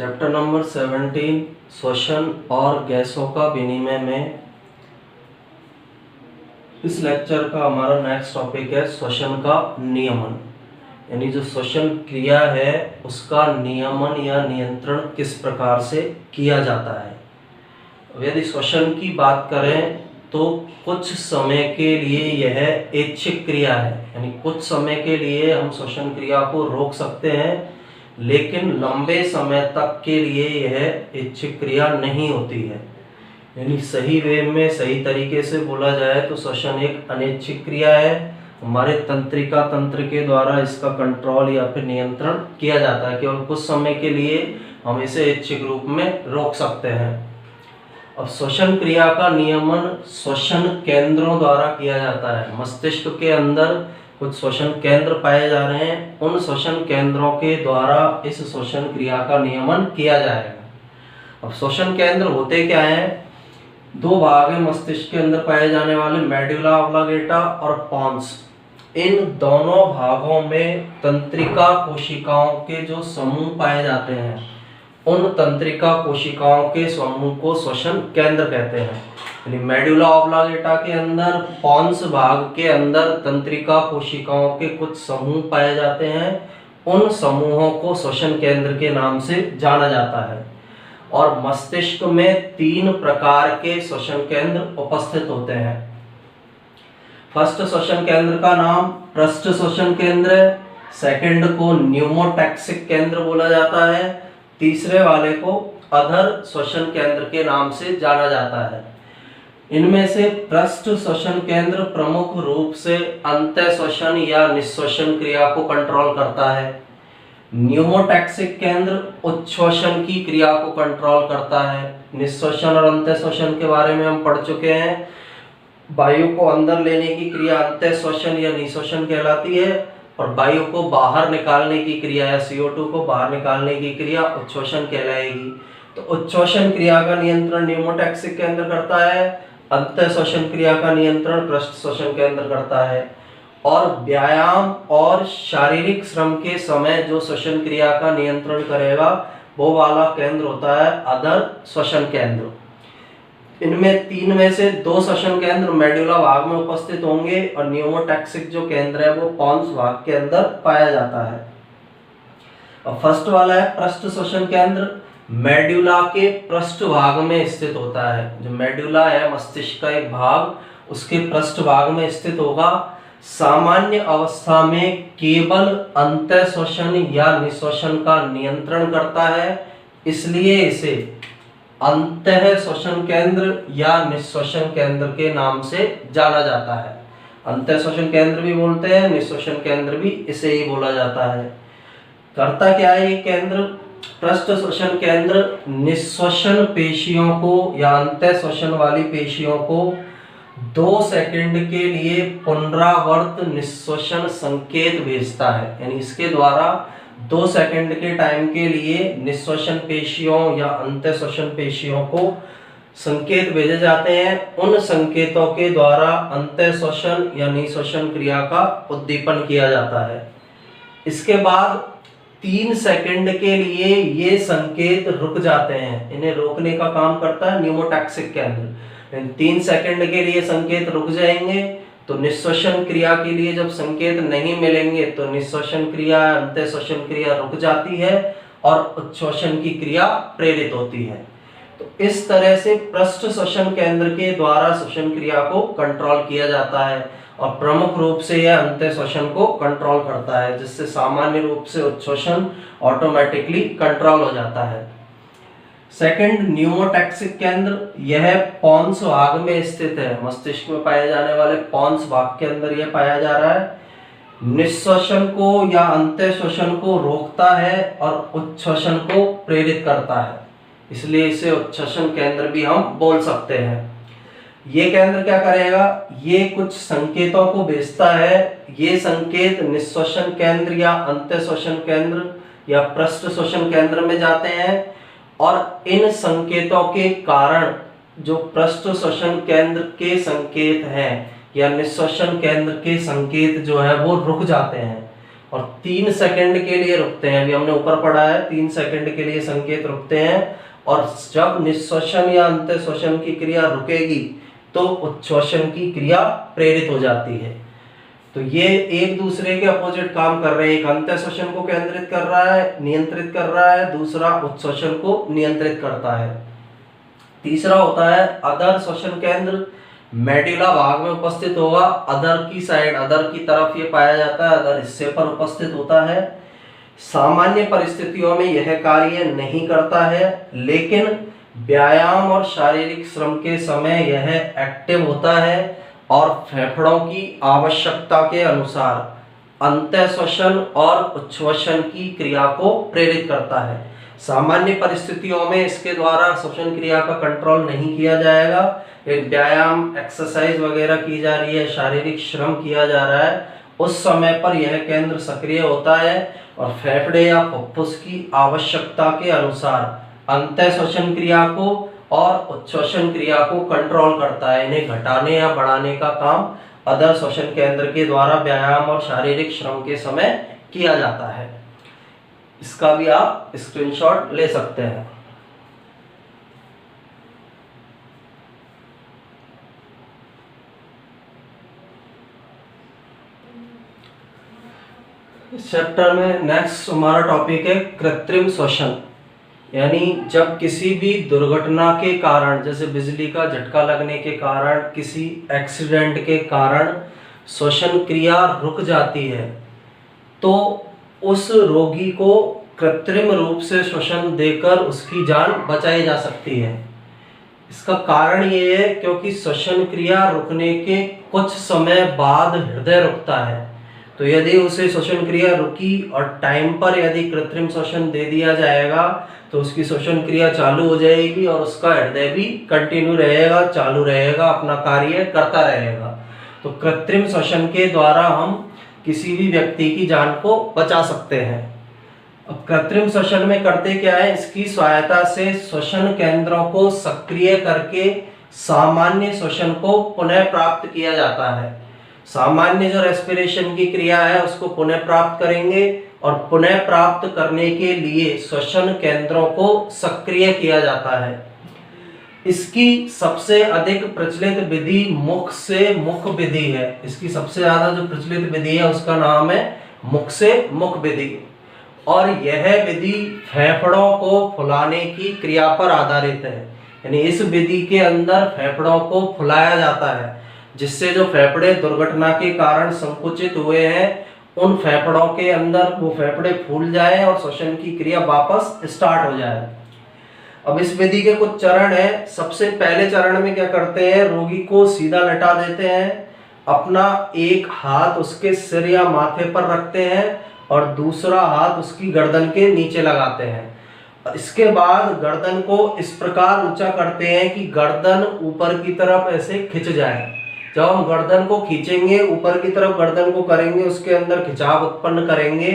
Chapter number 17 श्वसन और गैसों का विनिमय में। इस लेक्चर का हमारा नेक्स्ट टॉपिक है श्वसन का नियमन, यानी जो श्वसन क्रिया है उसका नियमन या नियंत्रण किस प्रकार से किया जाता है। यदि श्वसन की बात करें तो कुछ समय के लिए यह ऐच्छिक क्रिया है, यानी कुछ समय के लिए हम श्वसन क्रिया को रोक सकते हैं, लेकिन लंबे समय तक के लिए यह ऐच्छिक क्रिया नहीं होती है। यानी सही वे में सही तरीके से बोला जाए तो श्वसन एक अनैच्छिक क्रिया है। हमारे तंत्रिका तंत्र के द्वारा इसका कंट्रोल या फिर नियंत्रण किया जाता है। केवल कुछ समय के लिए हम इसे ऐच्छिक रूप में रोक सकते हैं। अब श्वसन क्रिया का नियमन श्वसन केंद्रों द्वारा किया जाता है। मस्तिष्क के अंदर कुछ श्वसन केंद्र पाए जा रहे हैं, उन श्वसन केंद्रों के द्वारा इस श्वसन क्रिया का नियमन किया जाएगा। अब श्वसन केंद्र होते क्या हैं? दो भाग हैं मस्तिष्क के अंदर पाए जाने वाले, मेडुला ऑब्लांगेटा और पोन्स। इन दोनों भागों में तंत्रिका कोशिकाओं के जो समूह पाए जाते हैं, उन तंत्रिका कोशिकाओं के समूह को श्वसन केंद्र कहते हैं। यानी मेडुला ऑब्लांगेटा के अंदर, पोन्स भाग के अंदर तंत्रिका कोशिकाओं के कुछ समूह पाए जाते हैं, उन समूहों को श्वसन केंद्र के नाम से जाना जाता है। और मस्तिष्क में 3 प्रकार के श्वसन केंद्र उपस्थित होते हैं। फर्स्ट श्वसन केंद्र का नाम पृष्ठ श्वसन केंद्र है, सेकंड को न्यूमोटैक्सिक केंद्र बोला जाता है, तीसरे वाले को अधर श्वसन केंद्र के नाम से जाना जाता है। इनमें से पृष्ठ श्वसन केंद्र प्रमुख रूप से अंतःश्वसन या निःश्वसन क्रिया को कंट्रोल करता है। न्यूमोटैक्सिक केंद्र उच्छ्वसन की क्रिया को कंट्रोल करता है। निःश्वसन और अंतःश्वसन के बारे में हम पढ़ चुके हैं। वायु को अंदर लेने की क्रिया अंतःश्वसन या निःश्वसन कहलाती है, और वायु को बाहर निकालने की क्रिया या CO2 को बाहर निकालने की क्रिया उच्छ्वसन कहलाएगी। तो उच्छ्वसन क्रिया का नियंत्रण न्यूमोटैक्सिक केंद्र करता है, अंतःश्वसन क्रिया का नियंत्रण पृष्ठ श्वसन केंद्र करता है। और व्यायाम और शारीरिक श्रम के समय जो श्वसन क्रिया का नियंत्रण करेगा वो वाला केंद्र होता है अधर श्वसन केंद्र। इनमें 3 में से 2 श्वसन केंद्र मेडुला भाग में उपस्थित होंगे और न्यूमोटैक्सिक जो केंद्र है वो पोन्स भाग के अंदर पाया जाता है। और फर्स्ट वाला है पृष्ठ श्वसन केंद्र, मेडुला के पृष्ठ भाग में स्थित होता है। जो मेडुला है मस्तिष्क का एक भाग, उसके पृष्ठ भाग में स्थित होगा। सामान्य अवस्था में केवल अंतःश्वसन या निःश्वसन का नियंत्रण करता है, इसलिए इसे अंतःश्वसन केंद्र या निःश्वसन केंद्र के नाम से जाना जाता है। अंतःश्वसन केंद्र भी बोलते हैं, निःश्वसन केंद्र भी इसे ही बोला जाता है। करता क्या है ये केंद्र? पृष्ठ श्वसन केंद्र निःश्वसन पेशियों को या अंतःश्वसन वाली पेशियों को 2 सेकंड के लिए पुनरावर्त निःश्वसन संकेत भेजता है। यानी इसके द्वारा 2 सेकंड के टाइम के लिए निःश्वसन पेशियों या अंतःश्वसन पेशियों को संकेत भेजे जाते हैं। उन संकेतों के द्वारा अंतःश्वसन या निःश्वसन क्रिया का उद्दीपन किया जाता है। इसके बाद 3 सेकंड के लिए ये संकेत रुक जाते हैं। इन्हें रोकने का काम करता है न्यूमोटैक्सिक केंद्र। 3 सेकंड के लिए संकेत रुक जाएंगे तो निःश्वसन क्रिया के लिए जब संकेत नहीं मिलेंगे तो निःश्वसन क्रिया, अंतःश्वसन क्रिया रुक जाती है और उच्छ्वसन की क्रिया प्रेरित होती है। तो इस तरह से पृष्ठ श्वसन केंद्र के द्वारा श्वसन क्रिया को कंट्रोल किया जाता है और प्रमुख रूप से यह अंतःश्वसन को कंट्रोल करता है, जिससे सामान्य रूप से उच्छ्वसन ऑटोमेटिकली कंट्रोल हो जाता है। सेकंड न्यूमोटैक्सिक केंद्र, यह पोन्स भाग में स्थित है। मस्तिष्क में पाए जाने वाले पोन्स भाग के अंदर यह पाया जा रहा है। निःश्वसन को या अंतःश्वसन को रोकता है और उच्छ्वसन को प्रेरित करता है, इसलिए इसे उच्छ्वसन केंद्र भी हम बोल सकते हैं। ये केंद्र क्या करेगा? ये कुछ संकेतों को भेजता है। ये संकेत निःश्वसन केंद्र या अंतःश्वसन केंद्र या पृष्ठ श्वसन केंद्र में जाते हैं और इन संकेतों के कारण जो पृष्ठ श्वसन केंद्र के संकेत हैं या निःश्वसन केंद्र के संकेत जो है वो रुक जाते हैं। और 3 सेकंड के लिए रुकते हैं। अभी हमने ऊपर पढ़ा है 3 सेकंड के लिए संकेत रुकते हैं, और जब निःश्वसन या अंतःश्वसन की क्रिया रुकेगी तो उच्छ्वसन की क्रिया प्रेरित हो जाती है। तो ये एक दूसरे के अपोजिट काम कर रहे हैं। एक अंतःश्वसन को केंद्रित कर रहा है, नियंत्रित कर रहा है, दूसरा उच्छ्वसन को नियंत्रित करता है। तीसरा होता है अधर श्वसन केंद्र, मेडुला भाग में उपस्थित होगा, अधर की साइड, अधर की तरफ ये पाया जाता है, अधर हिस्से पर उपस्थित होता है। सामान्य परिस्थितियों में यह कार्य नहीं करता है, लेकिन व्यायाम और शारीरिक श्रम के समय यह एक्टिव होता है और फेफड़ों की आवश्यकता के अनुसार अंतःश्वसन और उच्छ्वसन की क्रिया को प्रेरित करता है। सामान्य परिस्थितियों में इसके द्वारा श्वसन क्रिया का कंट्रोल नहीं किया जाएगा। एक व्यायाम एक्सरसाइज वगैरह की जा रही है, शारीरिक श्रम किया जा रहा है, उस समय पर यह केंद्र सक्रिय होता है और फेफड़े या फुफ्फुस की आवश्यकता के अनुसार अंतःश्वसन क्रिया को और उच्छ्वसन क्रिया को कंट्रोल करता है। इन्हें घटाने या बढ़ाने का काम अधर श्वसन केंद्र के द्वारा व्यायाम और शारीरिक श्रम के समय किया जाता है। इसका भी आप स्क्रीनशॉट ले सकते हैं। इस चैप्टर में नेक्स्ट हमारा टॉपिक है कृत्रिम श्वसन। यानी जब किसी भी दुर्घटना के कारण, जैसे बिजली का झटका लगने के कारण, किसी एक्सीडेंट के कारण श्वसन क्रिया रुक जाती है, तो उस रोगी को कृत्रिम रूप से श्वसन देकर उसकी जान बचाई जा सकती है। इसका कारण ये है क्योंकि श्वसन क्रिया रुकने के कुछ समय बाद हृदय रुकता है। तो यदि उसे श्वसन क्रिया रुकी और टाइम पर यदि कृत्रिम श्वसन दे दिया जाएगा तो उसकी श्वसन क्रिया चालू हो जाएगी और उसका हृदय भी कंटिन्यू रहेगा, चालू रहेगा, अपना कार्य करता रहेगा। तो कृत्रिम श्वसन के द्वारा हम किसी भी व्यक्ति की जान को बचा सकते हैं। अब कृत्रिम श्वसन में करते क्या है, इसकी सहायता से श्वसन केंद्रों को सक्रिय करके सामान्य श्वसन को पुनः प्राप्त किया जाता है। सामान्य जो रेस्पिरेशन की क्रिया है उसको पुनः प्राप्त करेंगे और पुनः प्राप्त करने के लिए श्वसन केंद्रों को सक्रिय किया जाता है। इसकी सबसे अधिक प्रचलित विधि मुख से मुख विधि है। इसकी सबसे ज्यादा जो प्रचलित विधि है उसका नाम है मुख से मुख विधि, और यह विधि फेफड़ों को फुलाने की क्रिया पर आधारित है। यानी इस विधि के अंदर फेफड़ों को फुलाया जाता है, जिससे जो फेफड़े दुर्घटना के कारण संकुचित हुए हैं उन फेफड़ों के अंदर वो फेफड़े फूल जाए और श्वसन की क्रिया वापस स्टार्ट हो जाए। अब इस विधि के कुछ चरण हैं। सबसे पहले चरण में क्या करते हैं, रोगी को सीधा लेटा देते हैं, अपना एक हाथ उसके सिर या माथे पर रखते हैं और दूसरा हाथ उसकी गर्दन के नीचे लगाते हैं। इसके बाद गर्दन को इस प्रकार ऊंचा करते हैं कि गर्दन ऊपर की तरफ ऐसे खिंच जाए। जब हम गर्दन को खींचेंगे, ऊपर की तरफ गर्दन को करेंगे, उसके अंदर खिंचाव उत्पन्न करेंगे,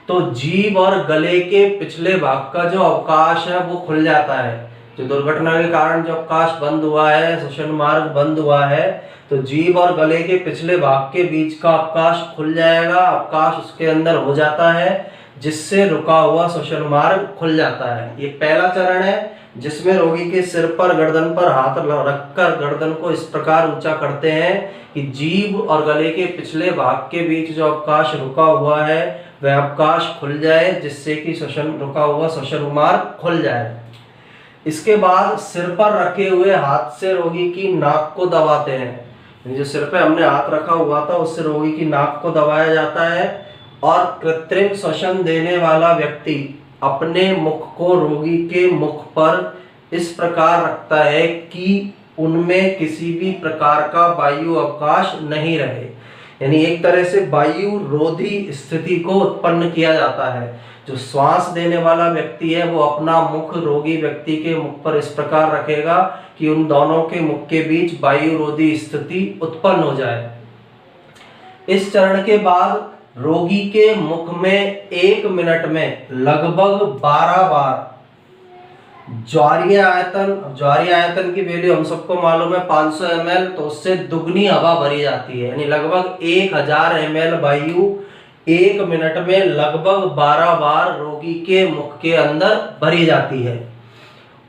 तो जीभ और गले के पिछले भाग का जो अवकाश है वो खुल जाता है। जो दुर्घटना के कारण जो अवकाश बंद हुआ है, श्वसन मार्ग बंद हुआ है, तो जीभ और गले के पिछले भाग के बीच का अवकाश खुल जाएगा, अवकाश उसके अंदर हो जाता है, जिससे रुका हुआ श्वसन मार्ग खुल जाता है। ये पहला चरण है जिसमें रोगी के सिर पर गर्दन पर हाथ रखकर गर्दन को इस प्रकार ऊंचा करते हैं कि जीभ और गले के पिछले भाग के बीच जो अवकाश रुका हुआ है वह अवकाश खुल जाए, जिससे कि श्वसन रुका हुआ श्वसन मार्ग खुल जाए। इसके बाद सिर पर रखे हुए हाथ से रोगी की नाक को दबाते हैं। जो सिर पे हमने हाथ रखा हुआ था उससे रोगी की नाक को दबाया जाता है और कृत्रिम श्वसन देने वाला व्यक्ति अपने मुख को रोगी के मुख पर इस प्रकार रखता है कि उनमें किसी भी प्रकार का वायु अवकाश नहीं रहे। यानी एक तरह से वायु रोधी स्थिति को उत्पन्न किया जाता है। जो श्वास देने वाला व्यक्ति है वो अपना मुख रोगी व्यक्ति के मुख पर इस प्रकार रखेगा कि उन दोनों के मुख के बीच वायु रोधी स्थिति उत्पन्न हो जाए। इस चरण के बाद रोगी के मुख में 1 मिनट में लगभग 12 बार ज्वारीय आयतन की वैल्यू हम सबको मालूम है 500 ml, तो उससे दुगनी हवा भरी जाती है। यानी लगभग 1000 ml वायु 1 मिनट में लगभग 12 बार रोगी के मुख के अंदर भरी जाती है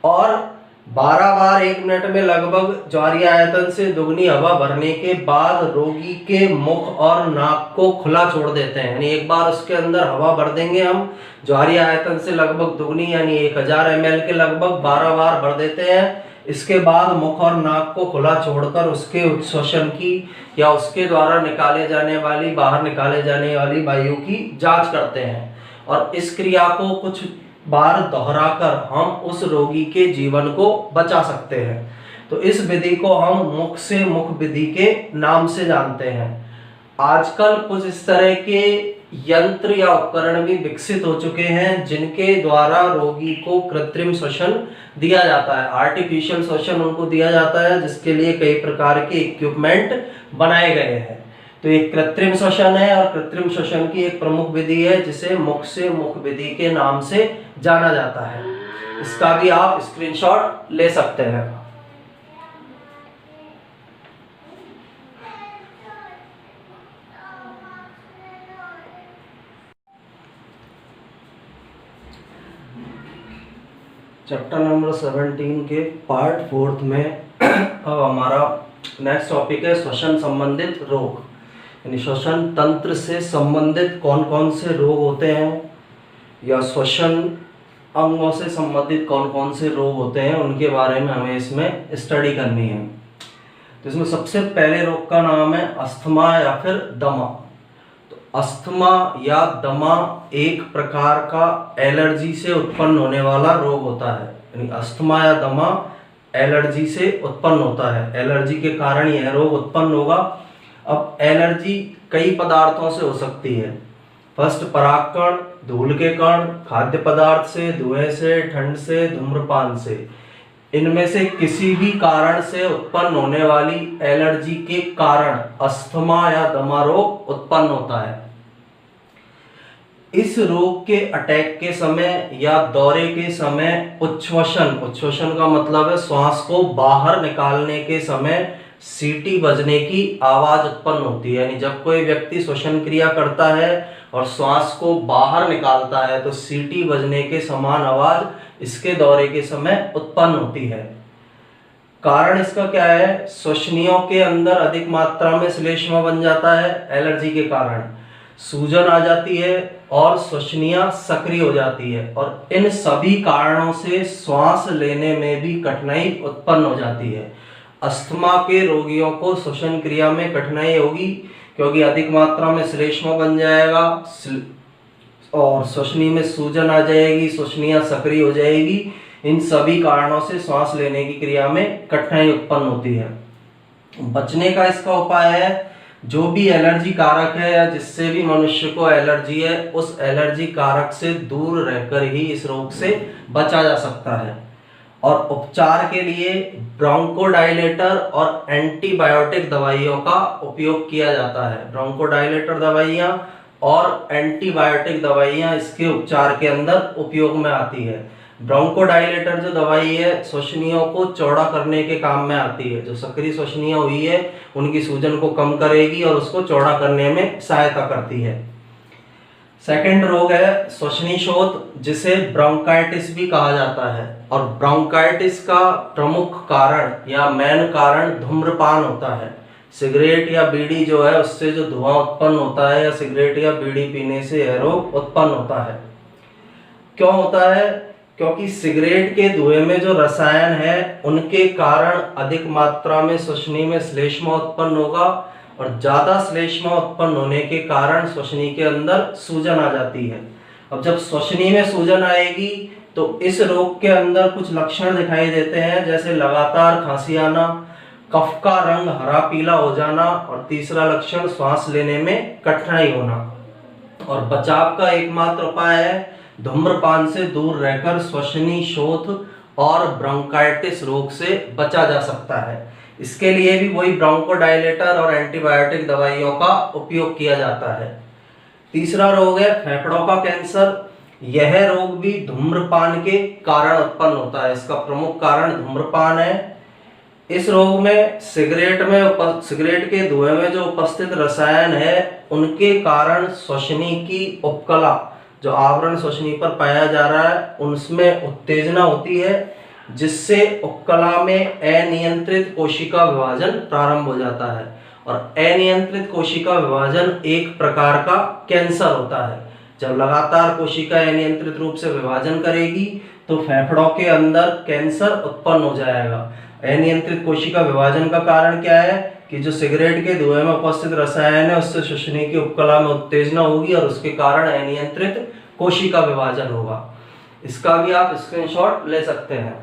और 12 बार 1 मिनट में लगभग ज्वारीय आयतन से दुगनी हवा भरने के बाद रोगी के मुख और नाक को खुला छोड़ देते हैं। यानी एक बार उसके अंदर हवा भर देंगे हम ज्वारीय आयतन से लगभग दुगनी यानी 1000 ml के लगभग 12 बार भर देते हैं। इसके बाद मुख और नाक को खुला छोड़कर उसके उत्शोषण की या उसके द्वारा निकाले जाने वाली बाहर निकाले जाने वाली वायु की जांच करते हैं और इस क्रिया को कुछ बार दोहराकर हम उस रोगी के जीवन को बचा सकते हैं। तो इस विधि को हम मुख से मुख विधि के नाम से जानते हैं। आजकल कुछ इस तरह के यंत्र या उपकरण भी विकसित हो चुके हैं जिनके द्वारा रोगी को कृत्रिम श्वसन दिया जाता है, आर्टिफिशियल श्वसन उनको दिया जाता है, जिसके लिए कई प्रकार के इक्विपमेंट बनाए गए हैं। तो ये कृत्रिम श्वसन है और कृत्रिम श्वसन की एक प्रमुख विधि है जिसे मुख से मुख विधि के नाम से जाना जाता है। इसका भी आप स्क्रीनशॉट ले सकते हैं। चैप्टर नंबर 17 के पार्ट 4 में अब हमारा नेक्स्ट टॉपिक है श्वसन संबंधित रोग। यानी श्वसन तंत्र से संबंधित कौन कौन से रोग होते हैं या श्वसन अंगों से संबंधित कौन कौन से रोग होते हैं उनके बारे में हमें इसमें स्टडी करनी है। तो इसमें सबसे पहले रोग का नाम है अस्थमा या फिर दमा। तो अस्थमा या दमा एक प्रकार का एलर्जी से उत्पन्न होने वाला रोग होता है। यानी अस्थमा या दमा एलर्जी से उत्पन्न होता है, एलर्जी के कारण यह रोग उत्पन्न होगा। अब एलर्जी कई पदार्थों से हो सकती है। फर्स्ट परागकण, धूल के कण, खाद्य पदार्थ से, धुएं से, ठंड से, धूम्रपान से। इनमें से किसी भी कारण से उत्पन्न होने वाली एलर्जी के कारण अस्थमा या दमा रोग उत्पन्न होता है। इस रोग के अटैक के समय या दौरे के समय उच्छ्वसन का मतलब है श्वास को बाहर निकालने के समय सीटी बजने की आवाज उत्पन्न होती है। यानी जब कोई व्यक्ति श्वसन क्रिया करता है और श्वास को बाहर निकालता है तो सीटी बजने के समान आवाज इसके दौरे के समय उत्पन्न होती है। कारण इसका क्या है? श्वसनियों के अंदर अधिक मात्रा में श्लेष्मा बन जाता है एलर्जी के कारण, सूजन आ जाती है और श्वसनियां सक्रिय हो जाती है और इन सभी कारणों से श्वास लेने में भी कठिनाई उत्पन्न हो जाती है। अस्थमा के रोगियों को श्वसन क्रिया में कठिनाई होगी क्योंकि अधिक मात्रा में श्लेष्मा बन जाएगा और श्वसनी में सूजन आ जाएगी, श्वसनियां सक्रिय हो जाएगी। इन सभी कारणों से श्वास लेने की क्रिया में कठिनाई उत्पन्न होती है। बचने का इसका उपाय है, जो भी एलर्जी कारक है या जिससे भी मनुष्य को एलर्जी है उस एलर्जी कारक से दूर रहकर ही इस रोग से बचा जा सकता है। और उपचार के लिए ब्रोंकोडायलेटर और एंटीबायोटिक दवाइयों का उपयोग किया जाता है। ब्रोंकोडायलेटर दवाइयाँ और एंटीबायोटिक दवाइयाँ इसके उपचार के अंदर उपयोग में आती है। ब्रोंकोडायलेटर जो दवाई है श्वसनियों को चौड़ा करने के काम में आती है। जो सक्रिय श्वसनियाँ हुई है उनकी सूजन को कम करेगी और उसको चौड़ा करने में सहायता करती है। सेकंड रोग है श्वसनी शोथ, जिसे ब्रोंकाइटिस भी कहा जाता है। और ब्रोंकाइटिस का प्रमुख कारण या मेन कारण धूम्रपान होता है। सिगरेट या बीड़ी जो है उससे जो धुआं उत्पन्न होता है या सिगरेट या बीड़ी पीने से यह रोग उत्पन्न होता है। क्यों होता है? क्योंकि सिगरेट के धुएं में जो रसायन है उनके कारण अधिक मात्रा में श्वसनी में श्लेष्मा उत्पन्न होगा और ज्यादा श्लेष्मा उत्पन्न होने के कारण श्वसनी के अंदर सूजन आ जाती है। अब जब श्वसनी में सूजन आएगी तो इस रोग के अंदर कुछ लक्षण दिखाई देते हैं, जैसे लगातार खांसी आना, कफ का रंग हरा पीला हो जाना और तीसरा लक्षण श्वास लेने में कठिनाई होना। और बचाव का एकमात्र उपाय है धूम्रपान से दूर रहकर श्वसनी शोथ और ब्रोंकाइटिस रोग से बचा जा सकता है। इसके लिए भी वही ब्रोंकोडायलेटर और एंटीबायोटिक दवाइयों का उपयोग किया जाता है। तीसरा रोग है फेफड़ों का कैंसर। यह रोग भी धूम्रपान के कारण उत्पन्न होता है। इसका प्रमुख कारण धूम्रपान है। इस रोग में सिगरेट के धुएं में जो उपस्थित रसायन है उनके कारण श्वसनी की उपकला, जो आवरण श्वसनी पर पाया जा रहा है, उसमें उत्तेजना होती है, जिससे उपकला में अनियंत्रित कोशिका विभाजन प्रारंभ हो जाता है। और अनियंत्रित कोशिका विभाजन एक प्रकार का कैंसर होता है। जब लगातार कोशिका अनियंत्रित रूप से विभाजन करेगी तो फेफड़ों के अंदर कैंसर उत्पन्न हो जाएगा। अनियंत्रित कोशिका विभाजन का कारण क्या है कि जो सिगरेट के धुएं में उपस्थित रसायन है उससे श्वसनी की उपकला में उत्तेजना होगी और उसके कारण अनियंत्रित कोशिका विभाजन होगा। इसका भी आप स्क्रीनशॉट ले सकते हैं।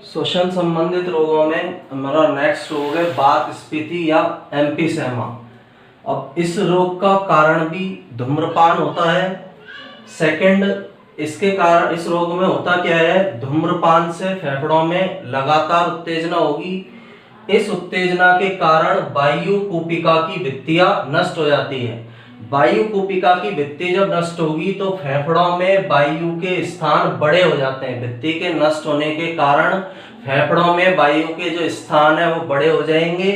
श्वसन संबंधित रोगों में हमारा नेक्स्ट रोग है वातस्फीति या एम्फीसेमा। अब इस रोग का कारण भी धूम्रपान होता है। सेकंड, इसके कारण इस रोग में होता क्या है, धूम्रपान से फेफड़ों में लगातार उत्तेजना होगी। इस उत्तेजना के कारण वायु कूपिका की भित्तियां नष्ट हो जाती है। वायु कूपिका की भित्ति जब नष्ट होगी तो फेफड़ों में वायु के स्थान बड़े हो जाते हैं। भित्ति के नष्ट होने के कारण फेफड़ों में वायु के जो स्थान है वो बड़े हो जाएंगे,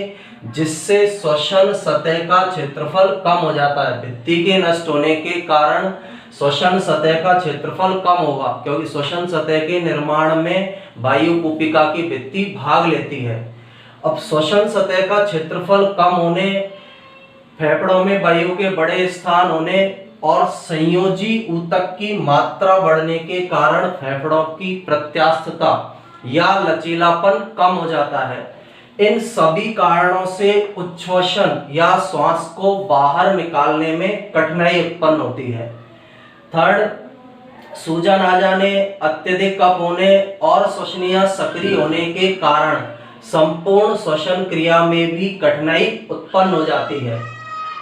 जिससे श्वसन सतह का क्षेत्रफल कम हो जाता है। भित्ति के नष्ट होने के कारण श्वसन सतह का क्षेत्रफल कम होगा, क्योंकि श्वसन सतह के निर्माण में वायु कूपिका की भित्ति भाग लेती है। अब श्वसन सतह का क्षेत्रफल कम होने, फेफड़ों में वायु के बड़े स्थान होने और संयोजी ऊतक की मात्रा बढ़ने के कारण फेफड़ों की प्रत्यास्थता या लचीलापन कम हो जाता है। इन सभी कारणों से उच्छ्वसन या श्वास को बाहर निकालने में कठिनाई उत्पन्न होती है। थर्ड, सूजन आ जाने, अत्यधिक कफ होने और श्वसनिया सक्रिय होने के कारण संपूर्ण श्वसन क्रिया में भी कठिनाई उत्पन्न हो जाती है।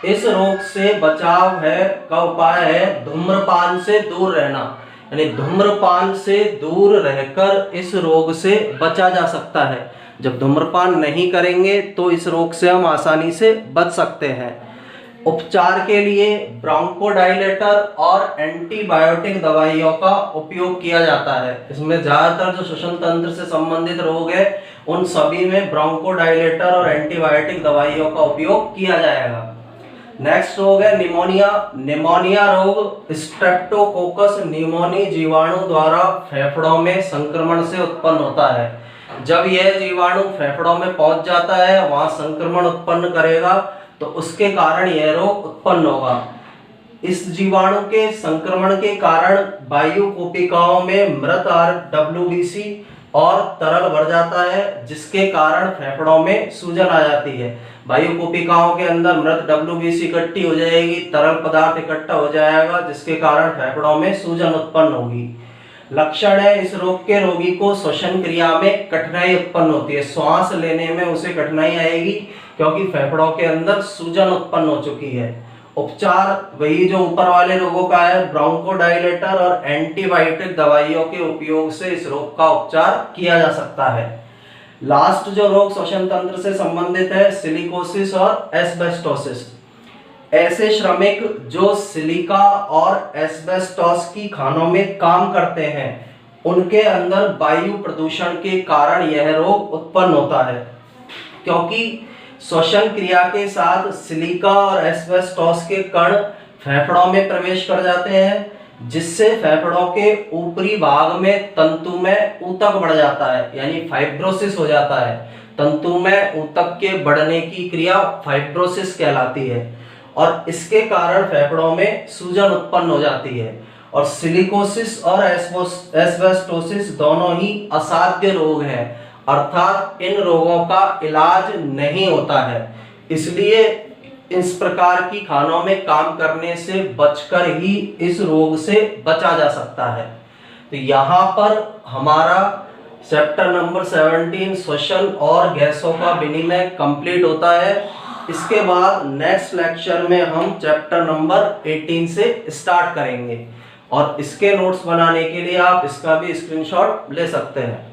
इस रोग से बचाव है का उपाय है धूम्रपान से दूर रहना, यानी धूम्रपान से दूर रहकर इस रोग से बचा जा सकता है। जब धूम्रपान नहीं करेंगे तो इस रोग से हम आसानी से बच सकते हैं। उपचार के लिए ब्रोंकोडायलेटर और एंटीबायोटिक दवाइयों का उपयोग किया जाता है। इसमें ज्यादातर जो श्वसन तंत्र से संबंधित रोग है उन सभी में ब्रोंकोडायलेटर और एंटीबायोटिक दवाइयों का उपयोग किया जाएगा। नेक्स्ट रोग है निमोनिया। निमोनिया रोग स्ट्रेप्टोकोकस निमोनी जीवाणु द्वारा फेफड़ों में संक्रमण से उत्पन्न होता है। जब यह जीवाणु फेफड़ों में पहुंच जाता है, वहां संक्रमण उत्पन्न करेगा तो उसके कारण यह रोग उत्पन्न होगा। इस जीवाणु के संक्रमण के कारण वायु कोशिकाओं में मृत RWBC और तरल भर जाता है, जिसके कारण फेफड़ों में सूजन आ जाती है। वायु कोशिकाओं के अंदर मृत WBC इकट्ठी हो जाएगी, तरल पदार्थ इकट्ठा हो जाएगा, जिसके कारण फेफड़ों में सूजन उत्पन्न होगी। लक्षण है इस रोग के रोगी को श्वसन क्रिया में कठिनाई उत्पन्न होती है। श्वास लेने में उसे कठिनाई आएगी क्योंकि फेफड़ों के अंदर सूजन उत्पन्न हो चुकी है। उपचार वही जो ऊपर वाले रोगों का है, ब्रोंकोडायलेटर और एंटीबायोटिक दवाइयों के उपयोग से इस रोग का उपचार किया जा सकता है। लास्ट जो रोग श्वसन तंत्र से संबंधित है, सिलिकोसिस और एस्बेस्टोसिस। ऐसे श्रमिक जो सिलिका और एस्बेस्टोस की खानों में काम करते हैं, उनके अंदर वायु प्रदूषण के कारण यह रोग उत्पन्न होता है, क्योंकि श्वसन क्रिया के साथ सिलिका और एस्बेस्टोस के कण फेफड़ों में प्रवेश कर जाते हैं, जिससे फेफड़ों के ऊपरी भाग में तंतुमय ऊतक बढ़ जाता है, यानी फाइब्रोसिस हो जाता है। तंतुमय ऊतक के बढ़ने की क्रिया फाइब्रोसिस कहलाती है और इसके कारण फेफड़ों में सूजन उत्पन्न हो जाती है। और सिलिकोसिस और एस्बेस्टोसिस दोनों ही असाध्य रोग हैं, अर्थात इन रोगों का इलाज नहीं होता है, इसलिए इस प्रकार की खानों में काम करने से बचकर ही इस रोग से बचा जा सकता है। तो यहाँ पर हमारा चैप्टर नंबर 17 श्वसन और गैसों का विनिमय कंप्लीट होता है। इसके बाद नेक्स्ट लेक्चर में हम चैप्टर नंबर 18 से स्टार्ट करेंगे और इसके नोट्स बनाने के लिए आप इसका भी स्क्रीनशॉट ले सकते हैं।